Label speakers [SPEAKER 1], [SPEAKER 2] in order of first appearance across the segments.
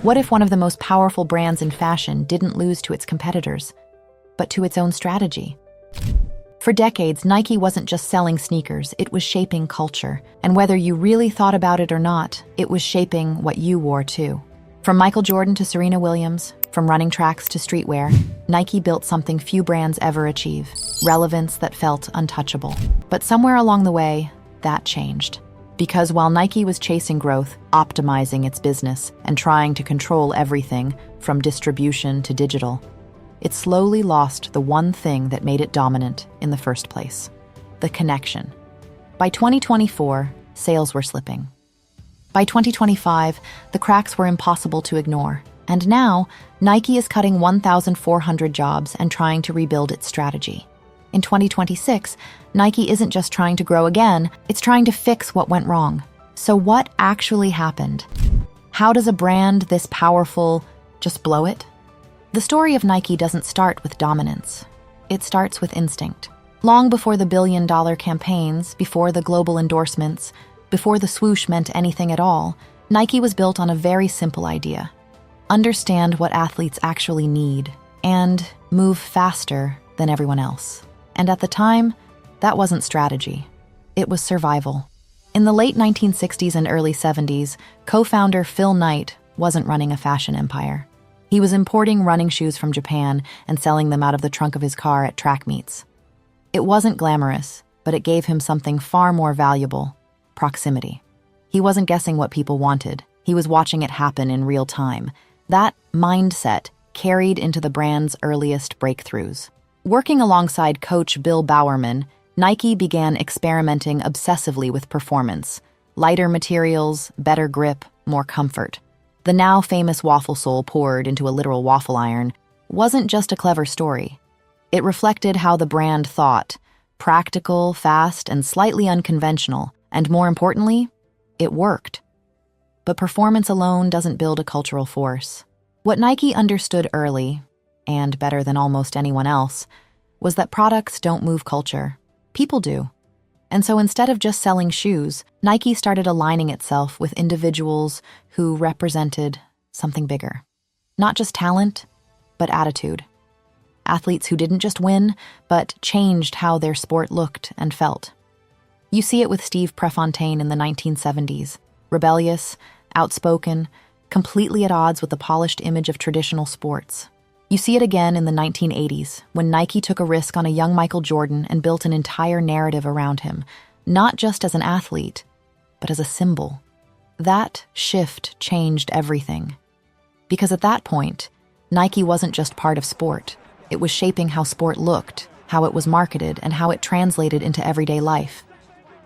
[SPEAKER 1] What if one of the most powerful brands in fashion didn't lose to its competitors, but to its own strategy? For decades, Nike wasn't just selling sneakers, it was shaping culture. And whether you really thought about it or not, it was shaping what you wore too. From Michael Jordan to Serena Williams, from running tracks to streetwear, Nike built something few brands ever achieve: relevance that felt untouchable. But somewhere along the way, that changed. Because while Nike was chasing growth, optimizing its business, and trying to control everything from distribution to digital, it slowly lost the one thing that made it dominant in the first place: the connection. By 2024, sales were slipping. By 2025, the cracks were impossible to ignore. And now, Nike is cutting 1,400 jobs and trying to rebuild its strategy. In 2026, Nike isn't just trying to grow again, it's trying to fix what went wrong. So what actually happened? How does a brand this powerful just blow it? The story of Nike doesn't start with dominance. It starts with instinct. Long before the billion-dollar campaigns, before the global endorsements, before the swoosh meant anything at all, Nike was built on a very simple idea: understand what athletes actually need and move faster than everyone else. And at the time, that wasn't strategy. It was survival. In the late 1960s and early 70s, co-founder Phil Knight wasn't running a fashion empire. He was importing running shoes from Japan and selling them out of the trunk of his car at track meets. It wasn't glamorous, but it gave him something far more valuable: proximity. He wasn't guessing what people wanted. He was watching it happen in real time. That mindset carried into the brand's earliest breakthroughs. Working alongside coach Bill Bowerman, Nike began experimenting obsessively with performance: lighter materials, better grip, more comfort. The now famous waffle sole poured into a literal waffle iron wasn't just a clever story. It reflected how the brand thought: practical, fast, and slightly unconventional. And more importantly, it worked. But performance alone doesn't build a cultural force. What Nike understood early, and better than almost anyone else, was that products don't move culture. People do. And so instead of just selling shoes, Nike started aligning itself with individuals who represented something bigger. Not just talent, but attitude. Athletes who didn't just win, but changed how their sport looked and felt. You see it with Steve Prefontaine in the 1970s. Rebellious, outspoken, completely at odds with the polished image of traditional sports. You see it again in the 1980s, when Nike took a risk on a young Michael Jordan and built an entire narrative around him, not just as an athlete, but as a symbol. That shift changed everything. Because at that point, Nike wasn't just part of sport. It was shaping how sport looked, how it was marketed, and how it translated into everyday life.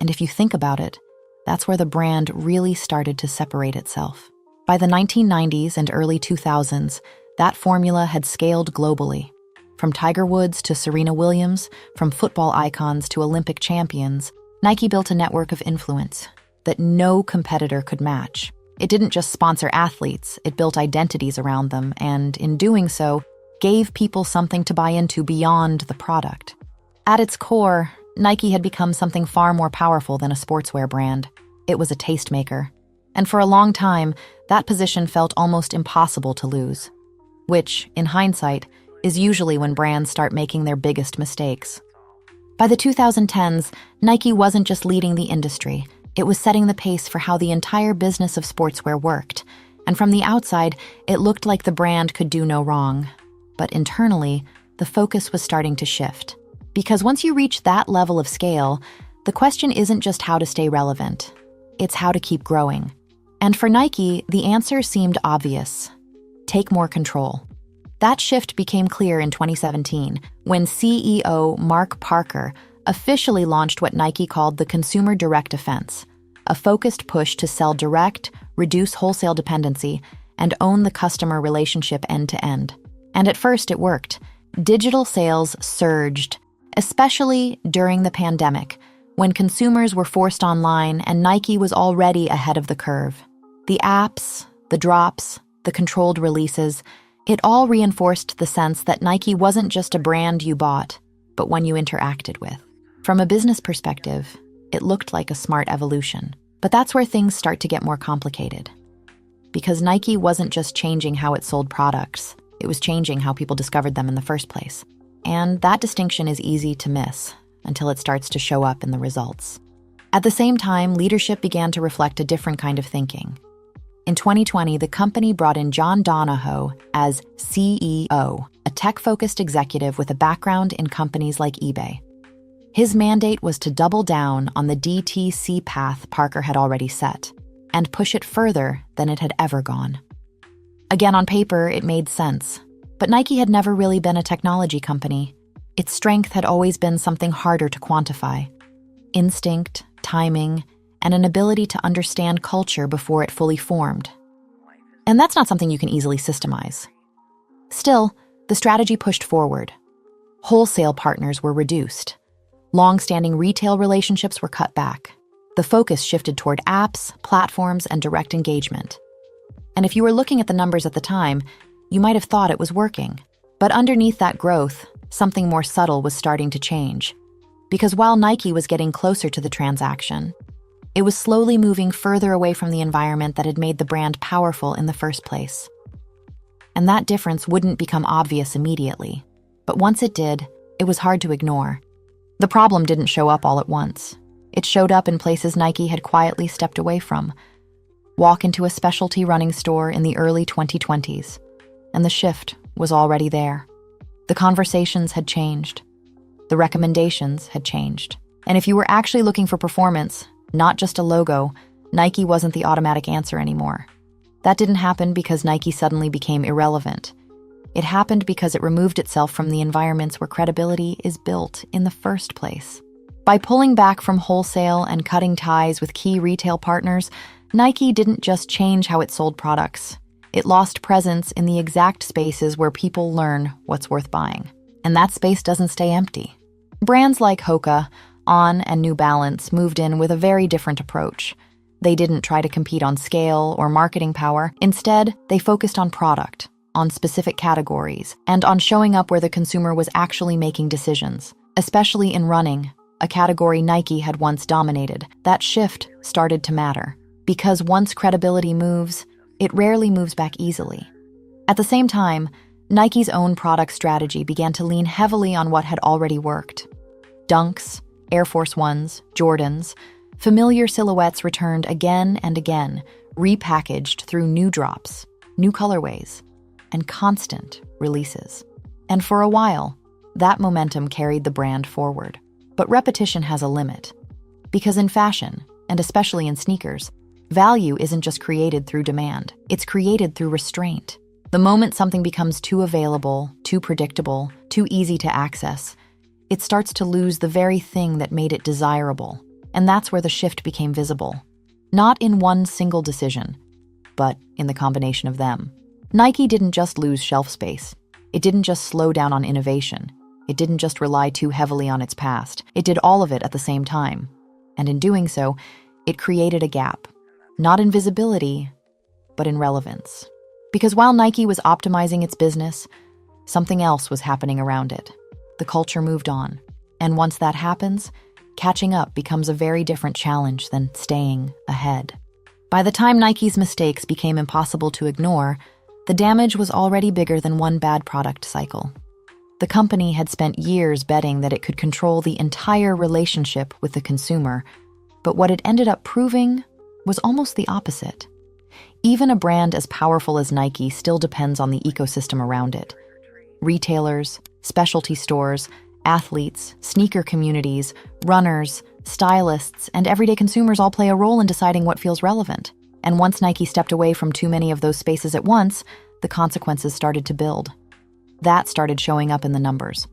[SPEAKER 1] And if you think about it, that's where the brand really started to separate itself. By the 1990s and early 2000s, that formula had scaled globally. From Tiger Woods to Serena Williams, from football icons to Olympic champions, Nike built a network of influence that no competitor could match. It didn't just sponsor athletes, it built identities around them, and in doing so, gave people something to buy into beyond the product. At its core, Nike had become something far more powerful than a sportswear brand. It was a tastemaker. And for a long time, that position felt almost impossible to lose. Which, in hindsight, is usually when brands start making their biggest mistakes. By the 2010s, Nike wasn't just leading the industry, it was setting the pace for how the entire business of sportswear worked. And from the outside, it looked like the brand could do no wrong. But internally, the focus was starting to shift. Because once you reach that level of scale, the question isn't just how to stay relevant, it's how to keep growing. And for Nike, the answer seemed obvious: take more control. That shift became clear in 2017, when CEO Mark Parker officially launched what Nike called the Consumer Direct Offense, a focused push to sell direct, reduce wholesale dependency, and own the customer relationship end-to-end. And at first it worked. Digital sales surged, especially during the pandemic, when consumers were forced online and Nike was already ahead of the curve. The apps, the drops, the controlled releases, it all reinforced the sense that Nike wasn't just a brand you bought, but one you interacted with. From a business perspective, it looked like a smart evolution. But that's where things start to get more complicated. because Nike wasn't just changing how it sold products, it was changing how people discovered them in the first place. And that distinction is easy to miss until it starts to show up in the results. At the same time, leadership began to reflect a different kind of thinking. In 2020, the company brought in John Donahoe as CEO, a tech-focused executive with a background in companies like eBay. His mandate was to double down on the DTC path Parker had already set and push it further than it had ever gone. Again, on paper, it made sense, but Nike had never really been a technology company. Its strength had always been something harder to quantify: instinct, timing, and an ability to understand culture before it fully formed. And that's not something you can easily systemize. Still, the strategy pushed forward. Wholesale partners were reduced. Long-standing retail relationships were cut back. The focus shifted toward apps, platforms, and direct engagement. And if you were looking at the numbers at the time, you might have thought it was working. But underneath that growth, something more subtle was starting to change. Because while Nike was getting closer to the transaction, it was slowly moving further away from the environment that had made the brand powerful in the first place. And that difference wouldn't become obvious immediately. But once it did, it was hard to ignore. The problem didn't show up all at once. It showed up in places Nike had quietly stepped away from. Walk into a specialty running store in the early 2020s, and the shift was already there. The conversations had changed. The recommendations had changed. And if you were actually looking for performance, not just a logo, Nike wasn't the automatic answer anymore. That didn't happen because Nike suddenly became irrelevant. It happened because it removed itself from the environments where credibility is built in the first place. By pulling back from wholesale and cutting ties with key retail partners, Nike didn't just change how it sold products. It lost presence in the exact spaces where people learn what's worth buying. And that space doesn't stay empty. Brands like Hoka, On, and New Balance moved in with a very different approach. They didn't try to compete on scale or marketing power. Instead, they focused on product, on specific categories, and on showing up where the consumer was actually making decisions. Especially in running, a category Nike had once dominated, that shift started to matter. Because once credibility moves, it rarely moves back easily. At the same time, Nike's own product strategy began to lean heavily on what had already worked. Dunks, Air Force Ones, Jordans, familiar silhouettes returned again and again, repackaged through new drops, new colorways, and constant releases. And for a while, that momentum carried the brand forward. But repetition has a limit. Because in fashion, and especially in sneakers, value isn't just created through demand, it's created through restraint. The moment something becomes too available, too predictable, too easy to access, it starts to lose the very thing that made it desirable. And that's where the shift became visible. Not in one single decision, but in the combination of them. Nike didn't just lose shelf space. It didn't just slow down on innovation. It didn't just rely too heavily on its past. It did all of it at the same time. And in doing so, it created a gap. Not in visibility, but in relevance. Because while Nike was optimizing its business, something else was happening around it. The culture moved on. And once that happens, catching up becomes a very different challenge than staying ahead. By the time Nike's mistakes became impossible to ignore, the damage was already bigger than one bad product cycle. The company had spent years betting that it could control the entire relationship with the consumer, but what it ended up proving was almost the opposite. Even a brand as powerful as Nike still depends on the ecosystem around it. Retailers, specialty stores, athletes, sneaker communities, runners, stylists, and everyday consumers all play a role in deciding what feels relevant. And once Nike stepped away from too many of those spaces at once, the consequences started to build. That started showing up in the numbers.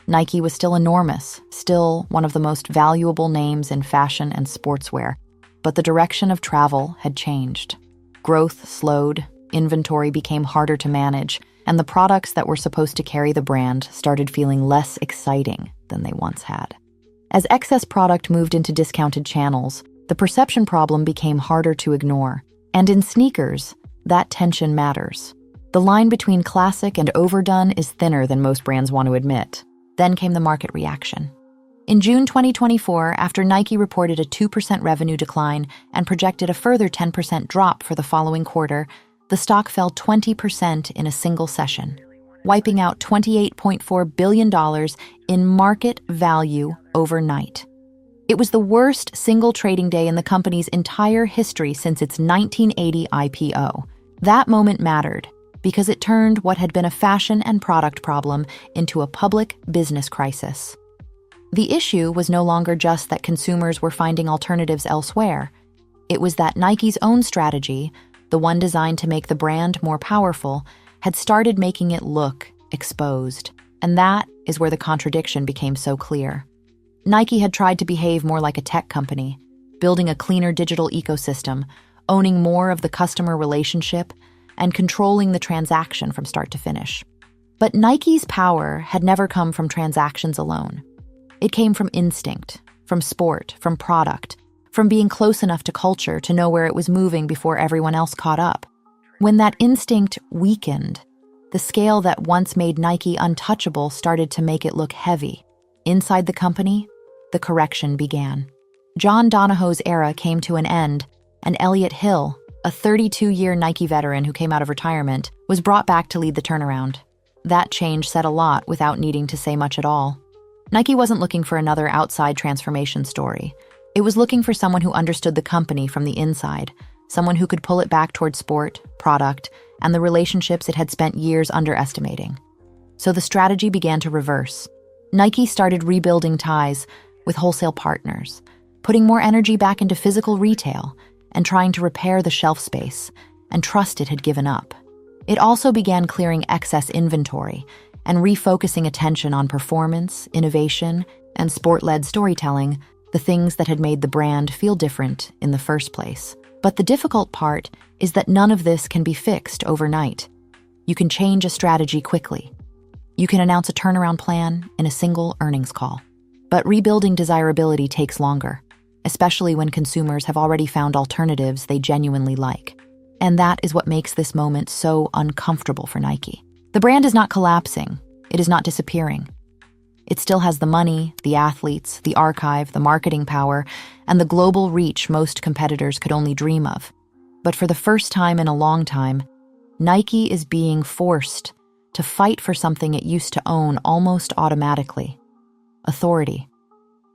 [SPEAKER 1] Nike was still enormous, still one of the most valuable names in fashion and sportswear, but the direction of travel had changed. Growth slowed, inventory became harder to manage, and the products that were supposed to carry the brand started feeling less exciting than they once had. As excess product moved into discounted channels, the perception problem became harder to ignore. And in sneakers, that tension matters. The line between classic and overdone is thinner than most brands want to admit. Then came the market reaction. In June 2024, after Nike reported a 2% revenue decline and projected a further 10% drop for the following quarter, The stock fell 20% in a single session, wiping out $28.4 billion in market value overnight. It was the worst single trading day in the company's entire history since its 1980 IPO. That moment mattered because it turned what had been a fashion and product problem into a public business crisis. The issue was no longer just that consumers were finding alternatives elsewhere. It was that Nike's own strategy, the one designed to make the brand more powerful, had started making it look exposed. And that is where the contradiction became so clear. Nike had tried to behave more like a tech company, building a cleaner digital ecosystem, owning more of the customer relationship, and controlling the transaction from start to finish. But Nike's power had never come from transactions alone. It came from instinct, from sport, from product, from being close enough to culture to know where it was moving before everyone else caught up. When that instinct weakened, the scale that once made Nike untouchable started to make it look heavy. Inside the company, the correction began. John Donahoe's era came to an end, and Elliott Hill, a 32-year Nike veteran who came out of retirement, was brought back to lead the turnaround. That change said a lot without needing to say much at all. Nike wasn't looking for another outside transformation story. It was looking for someone who understood the company from the inside, someone who could pull it back toward sport, product, and the relationships it had spent years underestimating. So the strategy began to reverse. Nike started rebuilding ties with wholesale partners, putting more energy back into physical retail, and trying to repair the shelf space and trust it had given up. It also began clearing excess inventory and refocusing attention on performance, innovation, and sport-led storytelling, the things that had made the brand feel different in the first place. But the difficult part is that none of this can be fixed overnight. You can change a strategy quickly. You can announce a turnaround plan in a single earnings call. But rebuilding desirability takes longer, especially when consumers have already found alternatives they genuinely like. And that is what makes this moment so uncomfortable for Nike. The brand is not collapsing. It is not disappearing. It still has the money, the athletes, the archive, the marketing power, and the global reach most competitors could only dream of. But for the first time in a long time, Nike is being forced to fight for something it used to own almost automatically: authority.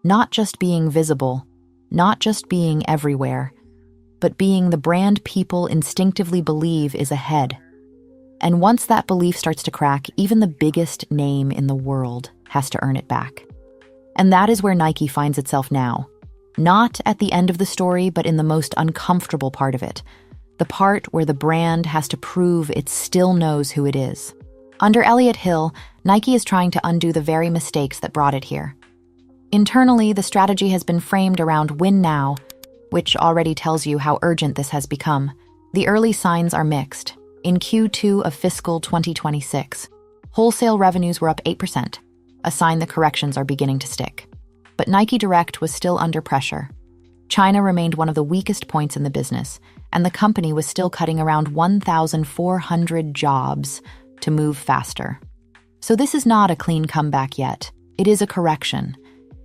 [SPEAKER 1] Not just being visible, not just being everywhere, but being the brand people instinctively believe is ahead. And once that belief starts to crack, even the biggest name in the world has to earn it back. And that is where Nike finds itself now. Not at the end of the story, but in the most uncomfortable part of it. The part where the brand has to prove it still knows who it is. Under Elliott Hill, Nike is trying to undo the very mistakes that brought it here. Internally, the strategy has been framed around win now, which already tells you how urgent this has become. The early signs are mixed. In Q2 of fiscal 2026, wholesale revenues were up 8%, a sign the corrections are beginning to stick. But Nike Direct was still under pressure. China remained one of the weakest points in the business, and the company was still cutting around 1,400 jobs to move faster. So this is not a clean comeback yet. It is a correction.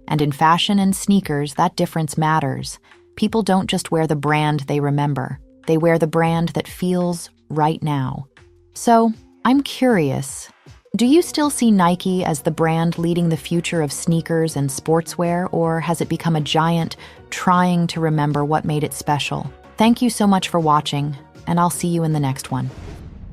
[SPEAKER 1] And in fashion and sneakers, that difference matters. People don't just wear the brand they remember. They wear the brand that feels right now. So, I'm curious, do you still see Nike as the brand leading the future of sneakers and sportswear, or has it become a giant trying to remember what made it special? Thank you so much for watching, and I'll see you in the next one.